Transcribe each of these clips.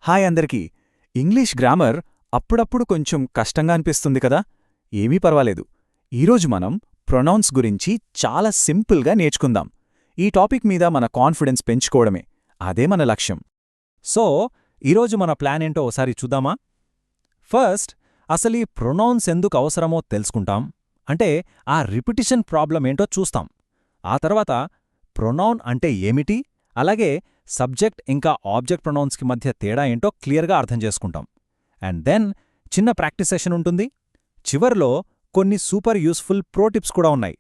Hi అందరికీ. English grammar అప్పుడప్పుడు కొంచెం కష్టంగా అనిపిస్తుంది కదా. ఏమీ పర్వాలేదు. ఈరోజు మనం ప్రొనౌన్స్ గురించి చాలా సింపుల్గా నేర్చుకుందాం. ఈ టాపిక్ మీద మన కాన్ఫిడెన్స్ పెంచుకోవడమే, అదే మన లక్ష్యం. సో ఈరోజు మన ప్లాన్ ఏంటో ఓసారి చూద్దామా? ఫస్ట్ అసలీ ప్రొనౌన్స్ ఎందుకు అవసరమో తెలుసుకుంటాం. అంటే ఆ రిపిటిషన్ ప్రాబ్లం ఏంటో చూస్తాం. ఆ తర్వాత ప్రొనౌన్ అంటే ఏమిటి, అలాగే సబ్జెక్ట్ ఇంకా ఆబ్జెక్ట్ ప్రొనౌన్స్కి మధ్య తేడా ఏంటో క్లియర్గా అర్థం చేసుకుంటాం. అండ్ దెన్ చిన్న ప్రాక్టీస్ సెషన్ ఉంటుంది. చివర్లో కొన్ని సూపర్ యూస్ఫుల్ ప్రో టిప్స్ కూడా ఉన్నాయి.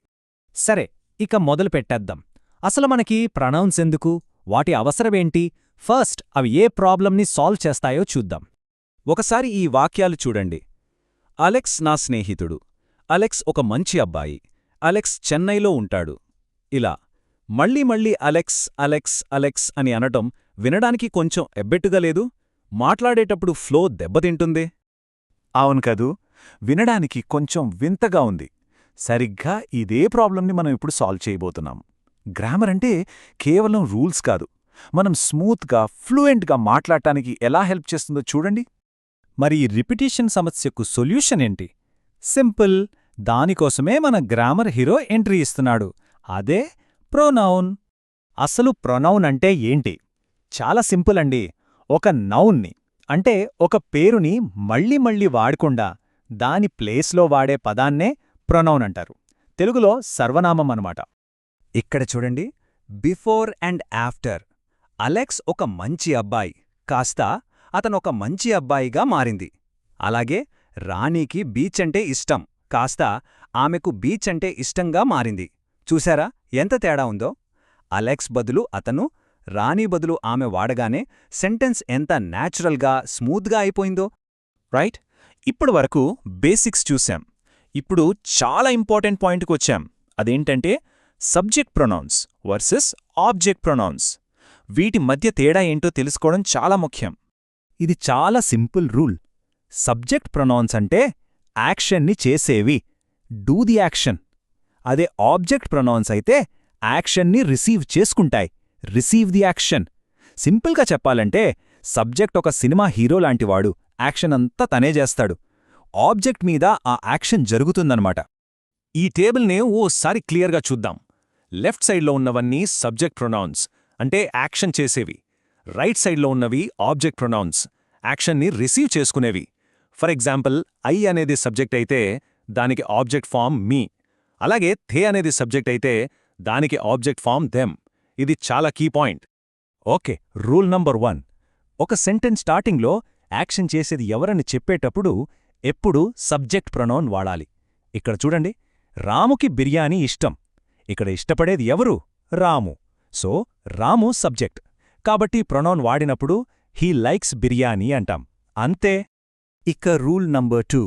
సరే, ఇక మొదలు పెట్టేద్దాం. అసలు మనకి ప్రొనౌన్స్ ఎందుకు, వాటి అవసరమేంటి, ఫస్ట్ అవి ఏ ప్రాబ్లంని సాల్వ్ చేస్తాయో చూద్దాం. ఒకసారి ఈ వాక్యాలు చూడండి. అలెక్స్ నా స్నేహితుడు. అలెక్స్ ఒక మంచి అబ్బాయి. అలెక్స్ చెన్నైలో ఉంటాడు. ఇలా మళ్ళీ మళ్ళీ అలెక్స్ అలెక్స్ అలెక్స్ అని అనటం వినడానికి కొంచెం ఎబ్బెట్టుగా లేదు? మాట్లాడేటప్పుడు ఫ్లో దెబ్బతింటుంది. అవును కదూ, వినడానికి కొంచెం వింతగా ఉంది. సరిగ్గా ఇదే ప్రాబ్లంని మనం ఇప్పుడు సాల్వ్ చేయబోతున్నాం. గ్రామర్ అంటే కేవలం రూల్స్ కాదు, మనం స్మూత్గా ఫ్లూయెంట్గా మాట్లాడటానికి ఎలా హెల్ప్ చేస్తుందో చూడండి. మరి ఈ రిపిటీషన్ సమస్యకు సొల్యూషన్ ఏంటి? సింపుల్. దానికోసమే మన గ్రామర్ హీరో ఎంట్రీ ఇస్తున్నాడు. అదే ప్రొనౌన్. అసలు ప్రొనౌన్ అంటే ఏంటి? చాలా సింపుల్ అండి. ఒక నౌన్ని, అంటే ఒక పేరుని మళ్ళీ మళ్ళీ వాడకుండా దాని ప్లేస్లో వాడే పదాన్నే ప్రొనౌన్ అంటారు. తెలుగులో సర్వనామం అన్నమాట. ఇక్కడ చూడండి, బిఫోర్ అండ్ ఆఫ్టర్. అలెక్స్ ఒక మంచి అబ్బాయి కాస్త అతనొక మంచి అబ్బాయిగా మారింది. అలాగే రాణీకి బీచ్ అంటే ఇష్టం కాస్త ఆమెకు బీచ్ అంటే ఇష్టంగా మారింది. చూశారా ఎంత తేడా ఉందో? అలెక్స్ బదులు అతను, రాణి బదులు ఆమె వాడగానే సెంటెన్స్ ఎంత న్యాచురల్గా, స్మూత్గా అయిపోయిందో. రైట్? ఇప్పుడు వరకు బేసిక్స్ చూశాం. ఇప్పుడు చాలా ఇంపార్టెంట్ పాయింట్కి వచ్చాం. అదేంటంటే subject pronouns versus object pronouns. వీటి మధ్య తేడా ఏంటో తెలుసుకోవడం చాలా ముఖ్యం. ఇది చాలా సింపుల్ రూల్. సబ్జెక్ట్ ప్రొనౌన్స్ అంటే యాక్షన్ని చేసేవి, డూ ది యాక్షన్. అదే ఆబ్జెక్ట్ ప్రొనౌన్స్ అయితే యాక్షన్ని రిసీవ్ చేసుకుంటాయి, రిసీవ్ ది యాక్షన్. సింపుల్గా చెప్పాలంటే సబ్జెక్ట్ ఒక సినిమా హీరో లాంటివాడు, యాక్షన్ అంతా తనే చేస్తాడు. ఆబ్జెక్ట్ మీద ఆ యాక్షన్ జరుగుతుందన్నమాట. ఈ టేబుల్నే ఓసారి క్లియర్గా చూద్దాం. లెఫ్ట్ సైడ్లో ఉన్నవన్నీ సబ్జెక్ట్ ప్రొనౌన్స్, అంటే యాక్షన్ చేసేవి. రైట్ సైడ్లో ఉన్నవి ఆబ్జెక్ట్ ప్రొనౌన్స్, యాక్షన్ని రిసీవ్ చేసుకునేవి. ఫర్ ఎగ్జాంపుల్, ఐ అనేది సబ్జెక్ట్ అయితే దానికి ఆబ్జెక్ట్ ఫామ్ మీ. అలాగే థే అనేది సబ్జెక్ట్ అయితే దానికి ఆబ్జెక్ట్ ఫామ్ దెమ్. ఇది చాలా key point. Okay, rule number 1. ఒక సెంటెన్స్ స్టార్టింగ్లో యాక్షన్ చేసేది ఎవరని చెప్పేటప్పుడు ఎప్పుడూ సబ్జెక్ట్ ప్రొనౌన్ వాడాలి. ఇక్కడ చూడండి, రాముకి బిర్యానీ ఇష్టం. ఇక్కడ ఇష్టపడేది ఎవరు? రాము. సో రాము సబ్జెక్ట్. కాబట్టి ప్రొనౌన్ వాడినప్పుడు హీ లైక్స్ బిర్యానీ అంటాం. అంతే. ఇక రూల్ నంబర్ 2.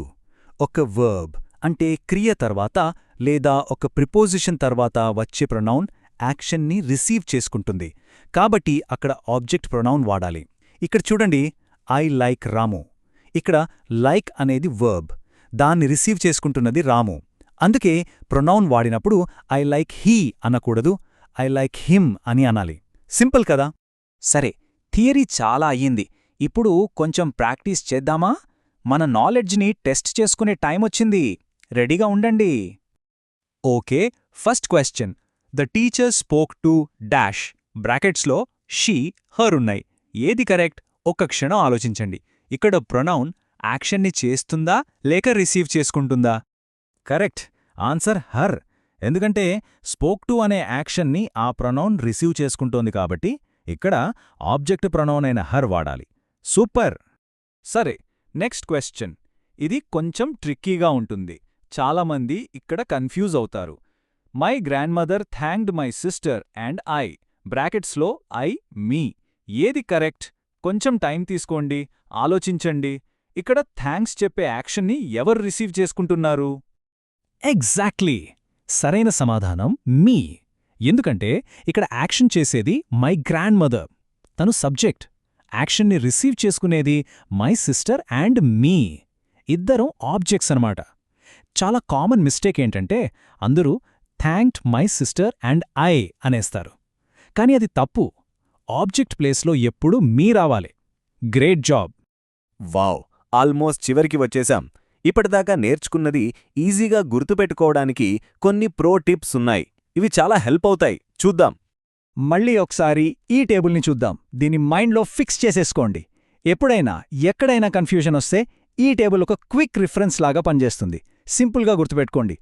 ఒక వర్బ్ అంటే క్రియ తర్వాత లేదా ఒక ప్రిపోజిషన్ తర్వాత వచ్చే ప్రొనౌన్ యాక్షన్ని రిసీవ్ చేసుకుంటుంది. కాబట్టి అక్కడ ఆబ్జెక్ట్ ప్రొనౌన్ వాడాలి. ఇక్కడ చూడండి, ఐ లైక్ రాము. ఇక్కడ లైక్ అనేది వర్బ్, దాన్ని రిసీవ్ చేసుకుంటున్నది రాము. అందుకే ప్రొనౌన్ వాడినప్పుడు ఐ లైక్ హీ అనకూడదు, ఐ లైక్ హిమ్ అని అనాలి. సింపుల్ కదా? సరే, థియరీ చాలా అయ్యింది. ఇప్పుడు కొంచెం ప్రాక్టీస్ చేద్దామా? మన నాలెడ్జ్ని టెస్ట్ చేసుకునే టైమొచ్చింది. రెడీగా ఉండండి. Okay, first question. The teacher spoke to dash. బ్రాకెట్స్లో షీ, హర్ ఉన్నాయి. ఏది కరెక్ట్? ఒక్క క్షణం ఆలోచించండి. ఇక్కడ ప్రొనౌన్ యాక్షన్ని చేస్తుందా లేక రిసీవ్ చేసుకుంటుందా? కరెక్ట్. Answer her. ఎందుకంటే స్పోక్ టు అనే యాక్షన్ని ఆ ప్రొనౌన్ రిసీవ్ చేసుకుంటోంది కాబట్టి ఇక్కడ ఆబ్జెక్ట్ ప్రొనౌన్ అయిన హర్ వాడాలి. సూపర్. సరే, నెక్స్ట్ క్వశ్చన్. ఇది కొంచెం ట్రిక్కీగా ఉంటుంది. చాలామంది ఇక్కడ కన్ఫ్యూజ్ అవుతారు. My grandmother thanked my sister and I. బ్రాకెట్స్లో ఐ, మీ. ఏది కరెక్ట్? కొంచెం టైం తీసుకోండి, ఆలోచించండి. ఇక్కడ థ్యాంక్స్ చెప్పే యాక్షన్ని ఎవరు రిసీవ్ చేసుకుంటున్నారు? ఎగ్జాక్ట్లీ. సరైన సమాధానం మీ. ఎందుకంటే ఇక్కడ యాక్షన్ చేసేది మై గ్రాండ్మదర్, తను సబ్జెక్ట్. యాక్షన్ని రిసీవ్ చేసుకునేది మై సిస్టర్ అండ్ మీ. ఇద్దరం ఆబ్జెక్ట్స్ అనమాట. చాలా కామన్ మిస్టేక్ ఏంటంటే అందరూ thanked my sister and I అనేస్తారు. కానీ అది తప్పు. ఆబ్జెక్ట్ ప్లేస్లో ఎప్పుడూ మీ రావాలి. Great job. వావ్, ఆల్మోస్ట్ చివరికి వచ్చేశాం. ఇప్పటిదాకా నేర్చుకున్నది ఈజీగా గుర్తుపెట్టుకోవడానికి కొన్ని ప్రో టిప్స్ ఉన్నాయి. ఇవి చాలా హెల్ప్ అవుతాయి. చూద్దాం. మళ్ళీ ఒకసారి ఈ టేబుల్ని చూద్దాం. దీన్ని మైండ్లో ఫిక్స్ చేసేసుకోండి. ఎప్పుడైనా ఎక్కడైనా కన్ఫ్యూజన్ వస్తే ఈ టేబుల్ ఒక క్విక్ రిఫరెన్స్ లాగా పనిచేస్తుంది. సింపుల్గా గుర్తుపెట్టుకోండి.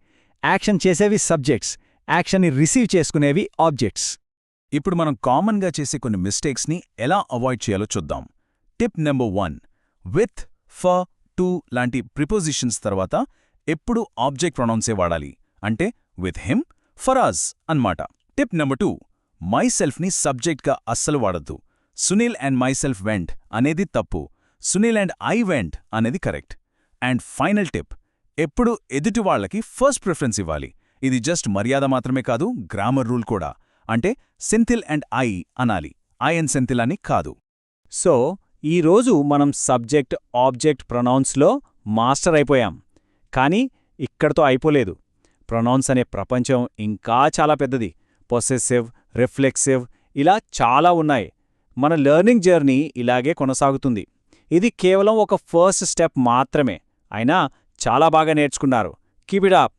యాక్షన్ చేసేవి సబ్జెక్ట్స్, యాక్షన్ని రిసీవ్ చేసుకునేవి ఆబ్జెక్ట్స్. ఇప్పుడు మనం కామన్గా చేసే కొన్ని మిస్టేక్స్ని ఎలా అవాయిడ్ చేయాలో చూద్దాం. Tip number 1, with, for, to లాంటి ప్రిపోజిషన్స్ తర్వాత ఎప్పుడు ఆబ్జెక్ట్ ప్రొనౌన్సే వాడాలి. అంటే విత్ హిమ్, ఫర్ అస్ అన్నమాట. టిప్ నెంబర్ 2, మై సెల్ఫ్ని సబ్జెక్ట్గా అస్సలు వాడద్దు. Sunil and myself went అనేది తప్పు. సునీల్ అండ్ ఐ వెంట్ అనేది కరెక్ట్. అండ్ ఫైనల్ టిప్, ఎప్పుడు ఎదుటి వాళ్ళకి ఫస్ట్ ప్రిఫరెన్స్ ఇవ్వాలి. ఇది జస్ట్ మర్యాద మాత్రమే కాదు, గ్రామర్ రూల్ కూడా. అంటే సెంథిల్ అండ్ ఐ అనాలి, ఐ అండ్ సెంథిల్ అని కాదు. సో ఈరోజు మనం సబ్జెక్ట్ ఆబ్జెక్ట్ ప్రొనౌన్స్లో మాస్టర్ అయిపోయాం. కానీ ఇక్కడతో అయిపోలేదు. ప్రొనౌన్స్ అనే ప్రపంచం ఇంకా చాలా పెద్దది. పొసెసివ్, రిఫ్లెక్సివ్ ఇలా చాలా ఉన్నాయి. మన లెర్నింగ్ జర్నీ ఇలాగే కొనసాగుతుంది. ఇది కేవలం ఒక ఫస్ట్ స్టెప్ మాత్రమే. అయినా చాలా బాగా నేర్చుకున్నారు. Keep it up.